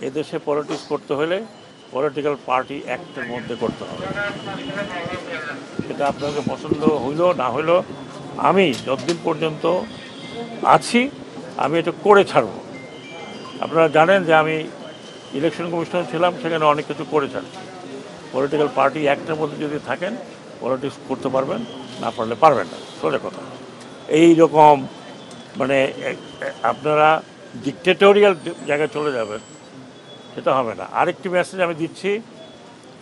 এদেশে পলিটিক্স করতে হলে পলিটিক্যাল পার্টি অ্যাক্টের মধ্যে করতে হবে। সেটা আপনাকে পছন্দ হইলো না হইলো, আমি যতদিন পর্যন্ত আছি আমি এটা করে ছাড়ব। আপনারা জানেন যে আমি ইলেকশন কমিশনার ছিলাম, সেখানে অনেক কিছু করে ছাড়ছি। পলিটিক্যাল পার্টি অ্যাক্টের মধ্যে যদি থাকেন পলিটিক্স করতে পারবেন, না পারলে পারবেন না, সোজা কথা। এই রকম মানে আপনারা ডিক্টেটোরিয়াল জায়গায় চলে যাবেন, সেটা হবে না। আরেকটি মেসেজ আমি দিচ্ছি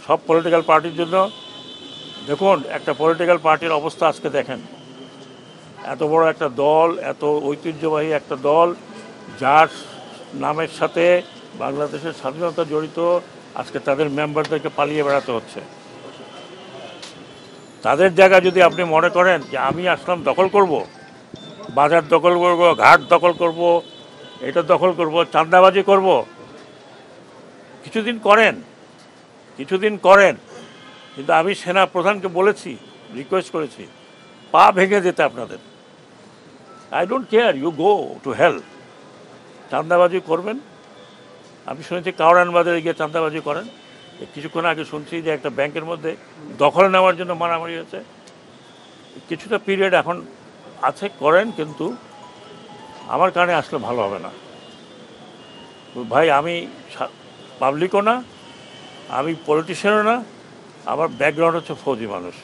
সব পলিটিক্যাল পার্টির জন্য। দেখুন, একটা পলিটিক্যাল পার্টির অবস্থা আজকে দেখেন। এত বড় একটা দল, এত ঐতিহ্যবাহী একটা দল, যার নামের সাথে বাংলাদেশের স্বাধীনতা জড়িত, আজকে তাদের মেম্বারদেরকে পালিয়ে বেড়াতে হচ্ছে। তাদের জায়গা যদি আপনি মনে করেন যে আমি আসলাম দখল করব, বাজার দখল করব, ঘাট দখল করব, এটা দখল করব, চাঁদাবাজি করব, কিছুদিন করেন, কিন্তু আমি সেনা প্রধানকে বলেছি, রিকোয়েস্ট করেছি, পা ভেঙে যেতে আপনাদের। I don't care, you go to hell. চাঁদাবাজি করবেন, আমি শুনেছি কাউরান বাজারে গিয়ে চাঁদাবাজি করেন। কিছুক্ষণ আগে শুনছি যে একটা ব্যাংকের মধ্যে দখল নেওয়ার জন্য মারামারি হয়েছে। কিছুটা পিরিয়ড এখন আছে, করেন, কিন্তু আমার কারণে আসলে ভালো হবে না ভাই। আমি পাবলিকও না, আমি পলিটিশিয়ানও না, আমার ব্যাকগ্রাউন্ড হচ্ছে ফৌজি মানুষ।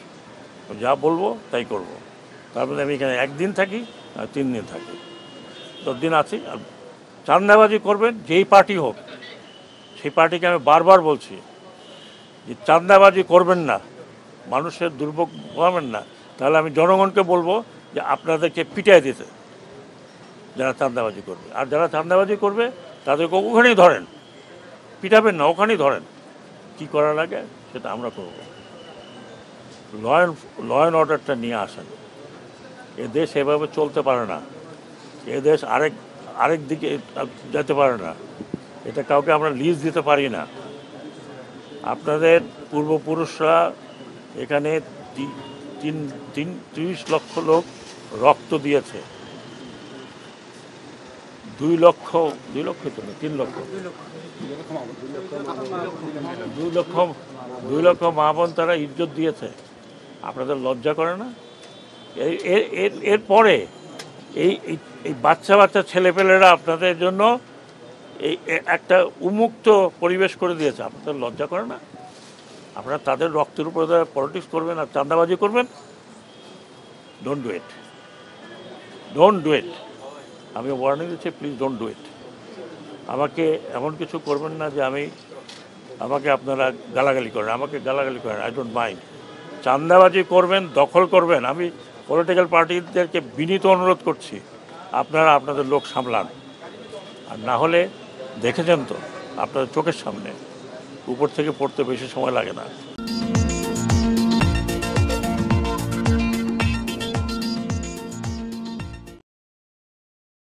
যা বলবো তাই করব। তারপরে আমি এখানে একদিন থাকি, 3 দিন থাকি, 10 দিন আছি। আর চাঁদাবাজি করবেন যেই পার্টি হোক, সেই পার্টিকে আমি বারবার বলছি যে চাঁদাবাজি করবেন না, মানুষের দুর্ভোগ পাবেন না। তাহলে আমি জনগণকে বলবো যে আপনাদেরকে পিটাই দিতে, যারা চাঁদাবাজি করবে। আর যারা চাঁদাবাজি করবে তাদেরকে ওখানেই ধরেন, পিটাবেন না, ওখানেই ধরেন। কি করা লাগে সেটা আমরা করব। ল অ্যান্ড অর্ডারটা নিয়ে আসেন। এ দেশ এভাবে চলতে পারে না, এ দেশ আরেক দিকে যেতে পারে না। এটা কাউকে আমরা লিজ দিতে পারি না। আপনাদের পূর্বপুরুষরা এখানে 30 লক্ষ লোক রক্ত দিয়েছে। 2 লক্ষ তো না, 3 লক্ষ, 2 লক্ষ মা বোন তারা ইজ্জত দিয়েছে। আপনাদের লজ্জা করে না? এরপরে এই বাচ্চা ছেলেপেলেরা আপনাদের জন্য এই একটা উন্মুক্ত পরিবেশ করে দিয়েছে। আপনাদের লজ্জা করে না? আপনারা তাদের রক্তের উপরে পলিটিক্স করবেন আর চাঁদাবাজি করবেন? Don't do it. আমি ওয়ার্নিং দিচ্ছি, প্লিজ ডোন্ট ডু ইট। আমাকে এমন কিছু করবেন না যে আমাকে আপনারা গালাগালি করেন। I don't mind. চাঁদাবাজি করবেন, দখল করবেন, আমি পলিটিক্যাল পার্টিদেরকে বিনীত অনুরোধ করছি, আপনারা আপনাদের লোক সামলান। আর না হলে দেখেছেন তো আপনাদের চোখের সামনে, উপর থেকে পড়তে বেশি সময় লাগে না।